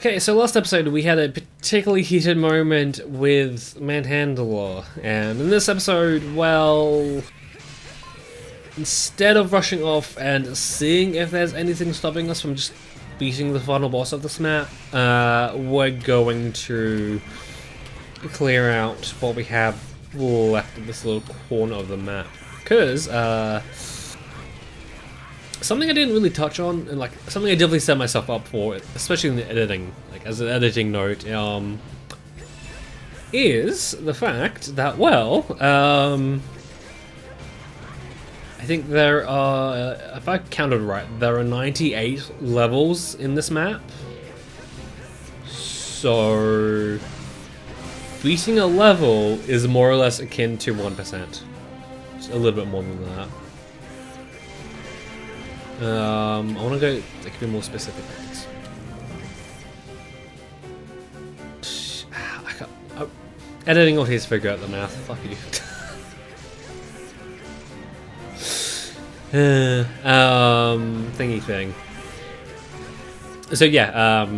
Okay, so last episode we had a particularly heated moment with Manhandler, and in this episode, well, instead of rushing off and seeing if there's anything stopping us from just beating the final boss of this map, we're going to clear out what we have left in this little corner of the map. Because, something I didn't really touch on, and like something I definitely set myself up for, especially in the editing, like as an editing note, is the fact that, well, I think there are, if I counted right, there are 98 levels in this map. So beating a level is more or less akin to 1%. It's a little bit more than that. I want to go like a bit more specific. Editing all his figure out the math. Fuck you. Thingy thing. So yeah,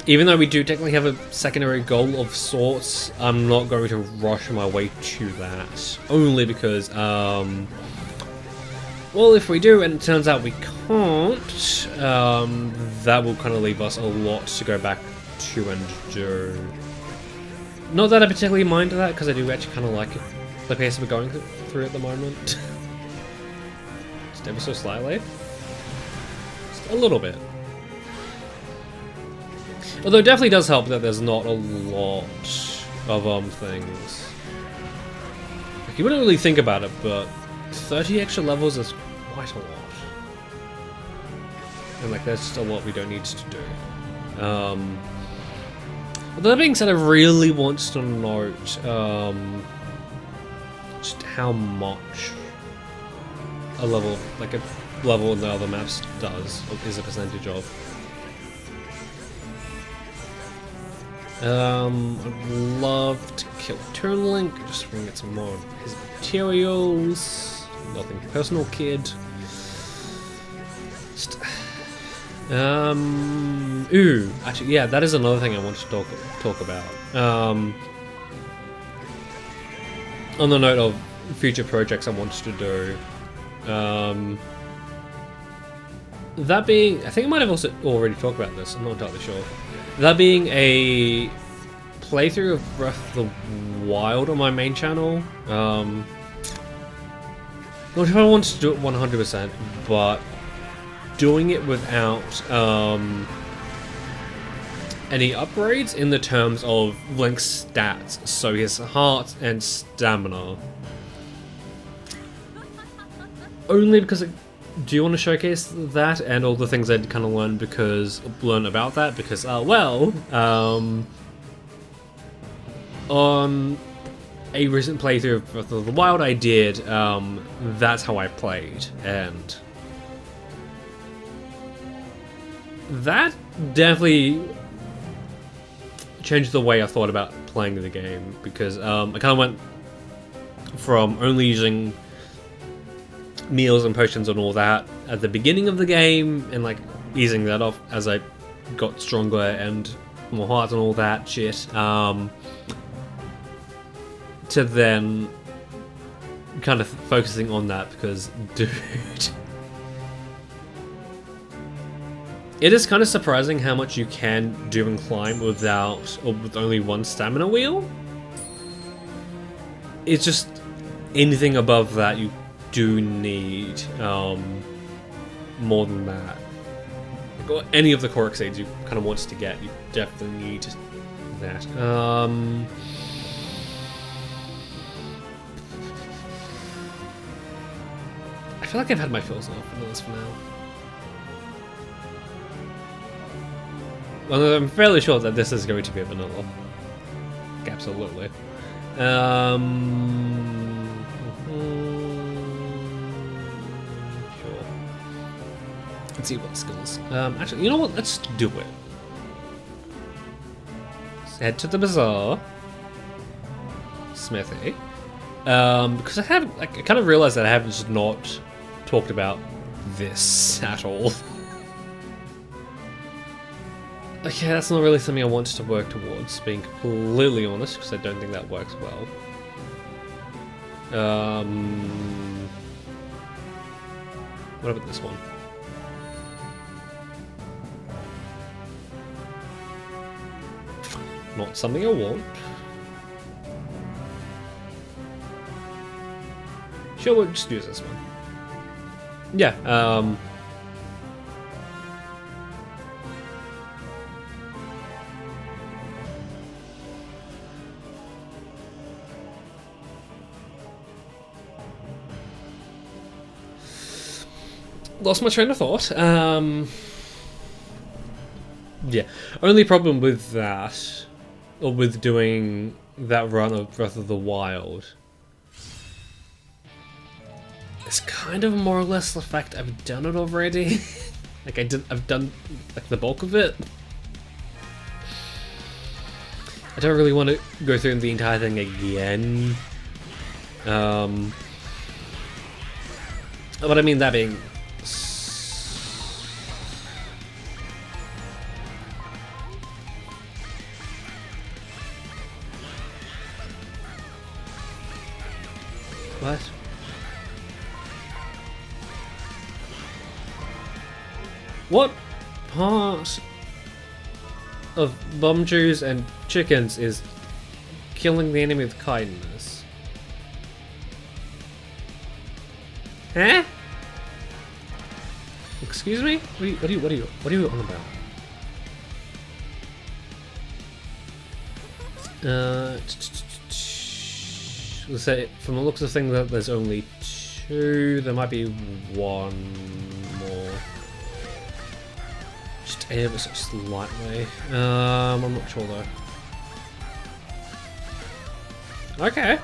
even though we do technically have a secondary goal of sorts, I'm not going to rush my way to that. Only because, well, if we do and it turns out we can't, that will kind of leave us a lot to go back to and do. Not that I particularly mind that, because I do actually kind of like it, the pace we're going through at the moment. Just ever so slightly. Just a little bit. Although it definitely does help that there's not a lot of things. Like, you wouldn't really think about it, but 30 extra levels is quite a lot. And like, there's just a lot we don't need to do. But that being said, I really want to note just how much a level, like a level in the other maps does, or is a percentage of. I'd love to kill Turnlink, just bring get some more of his materials. Nothing personal, kid. Just, ooh, actually, yeah, that is another thing I want to talk about. On the note of future projects I want to do, that being, I think I might have also already talked about this. I'm not entirely sure. That being a playthrough of Breath of the Wild on my main channel. Not if I want to do it 100%, but doing it without any upgrades in the terms of Link's stats, so his heart and stamina. Only because I do want to showcase that and all the things I'd kind of learn about that, because well, on a recent playthrough of Breath of the Wild I did, that's how I played, and that definitely changed the way I thought about playing the game, because I kind of went from only using meals and potions and all that at the beginning of the game, and like easing that off as I got stronger and more heart and all that shit, to then kind of focusing on that, because dude, it is kind of surprising how much you can do and climb with only one stamina wheel. It's just anything above that you do need more than that. Like, any of the Korok seeds you kind of want to get, you definitely need that. I feel like I've had my fills enough for this for now. Well, I'm fairly sure that this is going to be a vanilla. Absolutely. Sure. Let's see what skills. Actually, you know what? Let's do it. Let's head to the bazaar. Smithy. Because I kind of realized that I have just not talked about this at all. Okay, that's not really something I wanted to work towards, being completely honest, because I don't think that works well. What about this one? Not something I want. Sure, we'll just use this one. Yeah, lost my train of thought. Yeah, only problem with that, or with doing that run of Breath of the Wild, it's kind of more or less the fact I've done it already. Like I've done like the bulk of it. I don't really want to go through the entire thing again. But I mean, that being... What? What part of bomb Jews and chickens is killing the enemy with kindness? Huh? Excuse me? What are you on about? Let's say, from the looks of things, that there's only 2. There might be 1 more. Just ever so slightly. I'm not sure though. Okay.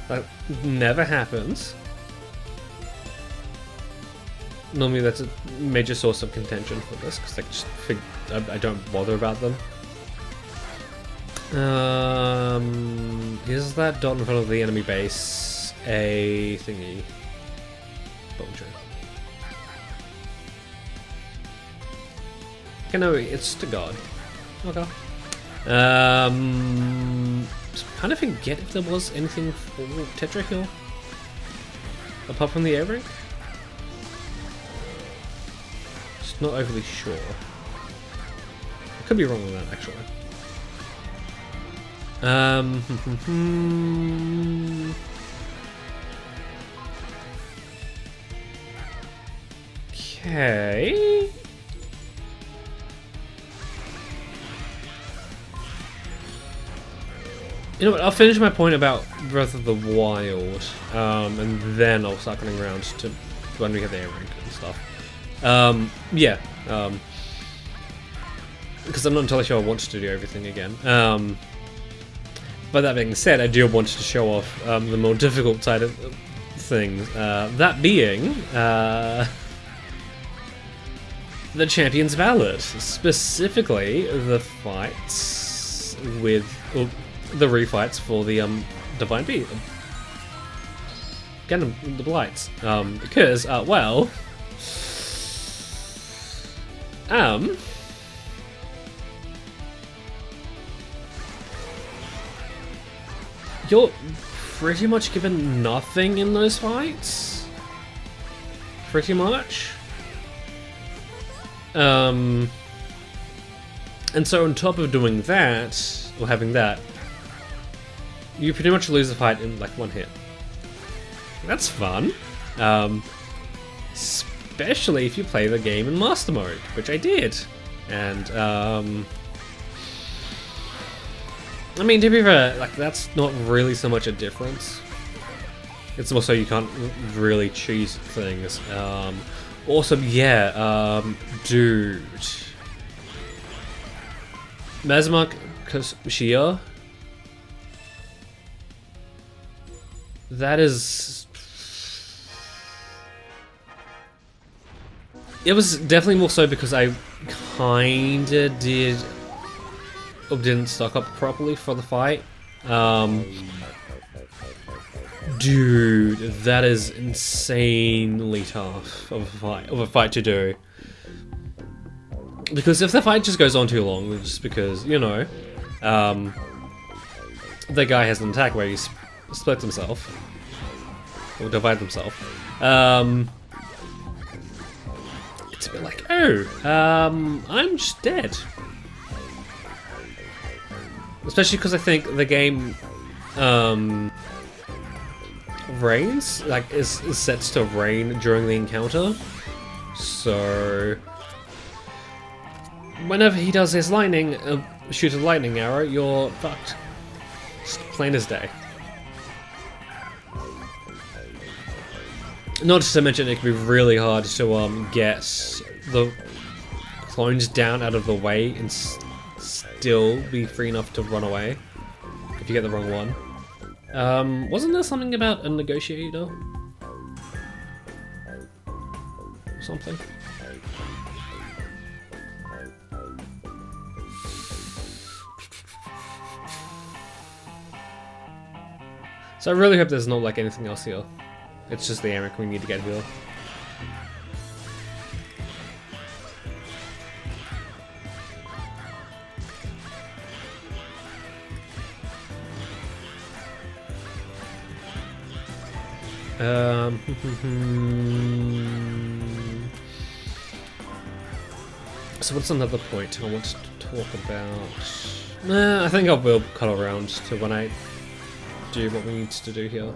That never happens. Normally that's a major source of contention for this, because I don't bother about them. Is that dot in front of the enemy base a thingy? Bulger. Okay, no, it's to God. Okay. Kind of forget if there was anything for Tetra here, apart from the air ring. Just not overly sure. I could be wrong on that actually. Okay. You know what, I'll finish my point about Breath of the Wild, and then I'll start coming around to when we get the air rank and stuff. Yeah, because I'm not entirely sure I want to do everything again. But that being said, I do want to show off the more difficult side of things. That being the Champion's Ballad, specifically the fights with the refights for the Divine Beast. Again, the Blights, because well, you're pretty much given nothing in those fights. Pretty much. And so on top of doing that, or having that, you pretty much lose the fight in like 1 hit. That's fun. Especially if you play the game in Master Mode, which I did. And I mean, to be fair, like that's not really so much a difference. It's also you can't really choose things. Also, yeah, dude, Mazmak Shia. That is... It was definitely more so because I kinda did... or didn't stock up properly for the fight. dude, that is insanely tough of a fight to do. Because if the fight just goes on too long, just because, you know, the guy has an attack where he splits himself, or divides himself, it's a bit like, oh, I'm just dead. Especially because I think the game, rains, like, is set to rain during the encounter, so whenever he does his lightning, shoot a lightning arrow, you're fucked. Just plain as day. Not to mention it can be really hard to get the clones down out of the way and still be free enough to run away if you get the wrong one. Wasn't there something about a negotiator? Or something? So I really hope there's not like anything else here. It's just the Amric we need to get here. So what's another point I want to talk about? Nah, I think I will cut around to when I do what we need to do here.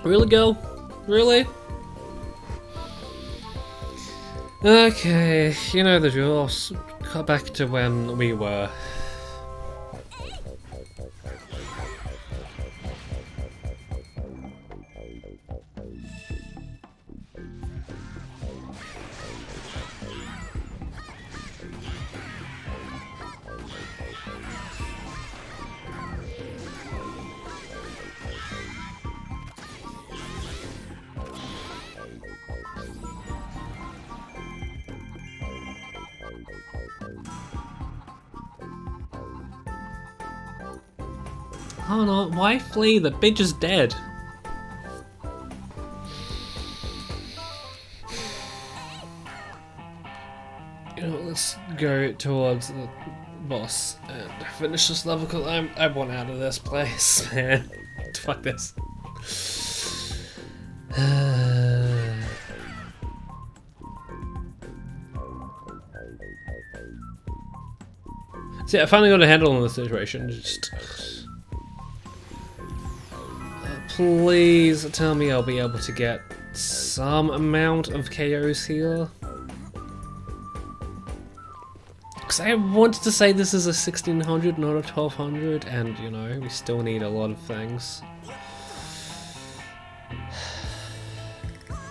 Really, girl? Really? Okay, you know the drill. Cut back to when we were. Oh no, why flee? The bitch is dead. You know, let's go towards the boss and finish this level because I want out of this place, man. Fuck this. See, I finally got a handle on the situation. Just please tell me I'll be able to get some amount of KOs here. Because I wanted to say this is a 1600, not a 1200, and you know, we still need a lot of things.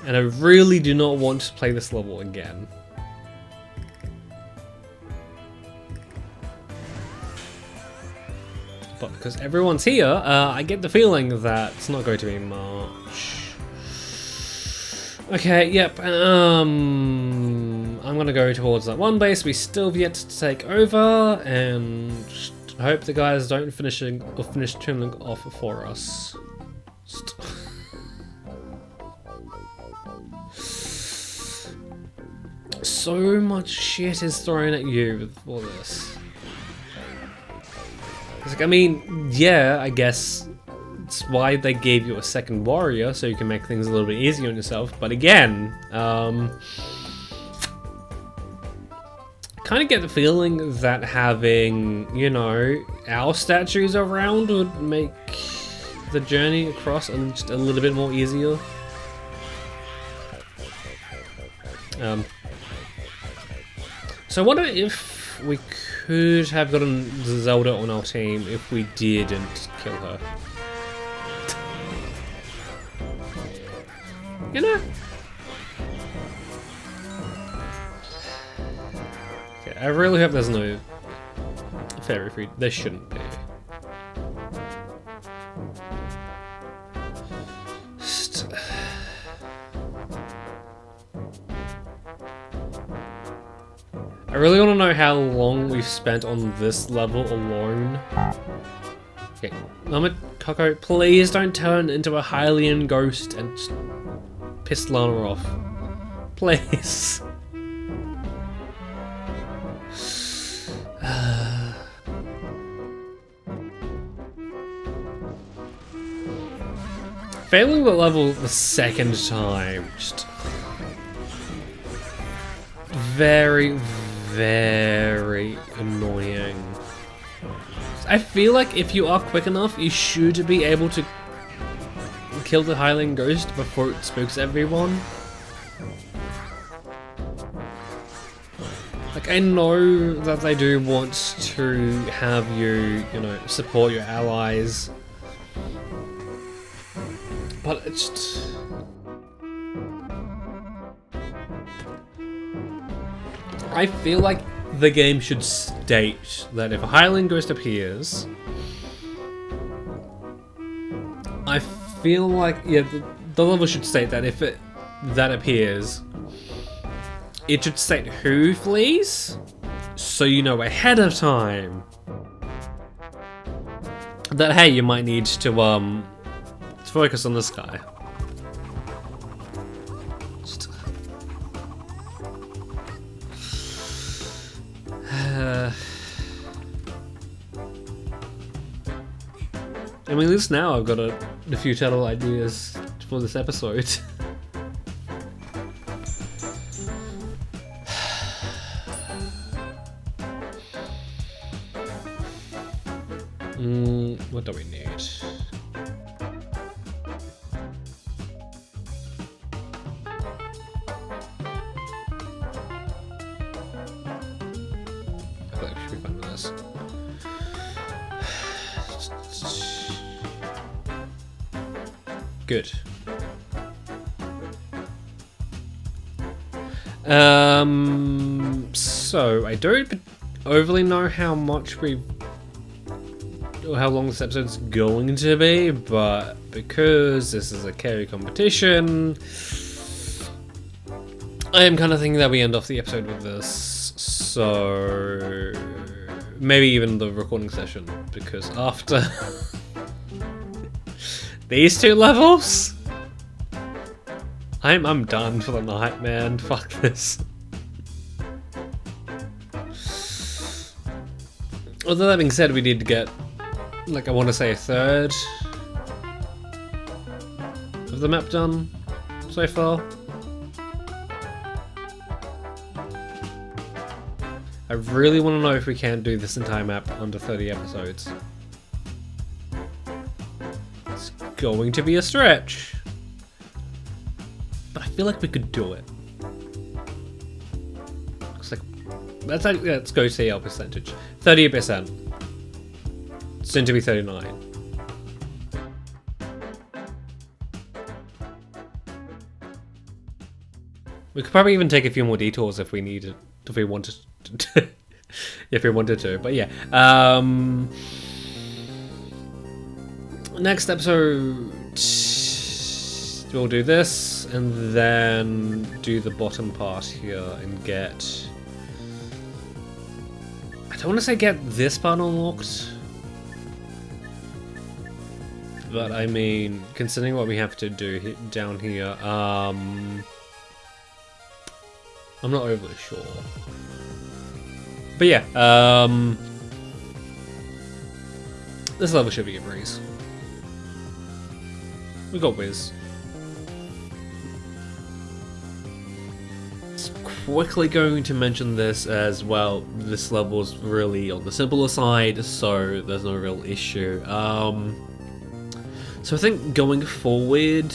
And I really do not want to play this level again. But because everyone's here, I get the feeling that it's not going to be much. Okay, yep. I'm gonna go towards that one base we still have yet to take over, and hope the guys don't finish turning off for us. So much shit is thrown at you with all this. Like, I mean, yeah, I guess it's why they gave you a second warrior, so you can make things a little bit easier on yourself. But again, kind of get the feeling that having, you know, our statues around would make the journey across just a little bit more easier. So I wonder if we could have gotten Zelda on our team if we didn't kill her. You know? I really hope there's no fairy food. There shouldn't be. I really want to know how long we've spent on this level alone. Okay, Mama Coco, please don't turn into a Hylian ghost and just piss Lana off. Please. Failing the level the second time, just very, very annoying. I feel like if you are quick enough, you should be able to kill the Hylian ghost before it spooks everyone. Like, I know that they do want to have you, you know, support your allies. But it's just... I feel like the game should state that if a Hylian ghost appears, I feel like, yeah, the level should state that if that appears, it should state who flees, so you know ahead of time that, hey, you might need to focus on this guy. I mean, at least now I've got a few title ideas for this episode. What do we need? I feel like we should be fine with this. Good. So I don't overly know how much or how long this episode's going to be, but because this is a carry competition, I am kind of thinking that we end off the episode with this, so maybe even the recording session, because after these two levels, I'm done for the night, man. Fuck this. Although that being said, we did get, like, I want to say a third of the map done so far. I really want to know if we can do this entire map under 30 episodes. It's going to be a stretch, but I feel like we could do it. Looks like let's go see our percentage. 30%. Soon to be 39. We could probably even take a few more detours if we needed, if we wanted to, if we wanted to. But yeah, next episode we'll do this and then do the bottom part here and get. I don't want to say get this part unlocked, but I mean, considering what we have to do down here, I'm not overly sure. But yeah, this level should be a breeze. We got Wiz. Quickly going to mention this as well. This level is really on the simpler side, so there's no real issue. So I think going forward,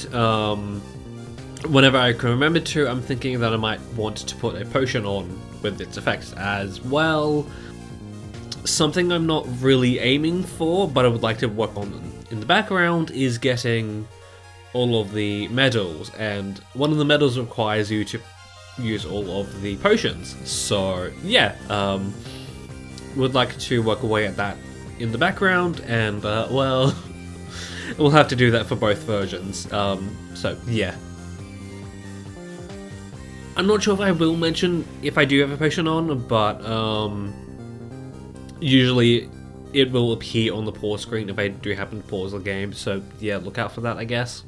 whenever I can remember to, I'm thinking that I might want to put a potion on with its effects as well. Something I'm not really aiming for, but I would like to work on in the background, is getting all of the medals, and one of the medals requires you to use all of the potions. So yeah, would like to work away at that in the background, and well, we'll have to do that for both versions. So yeah. I'm not sure if I will mention if I do have a potion on, but usually it will appear on the pause screen if I do happen to pause the game, so yeah, look out for that, I guess.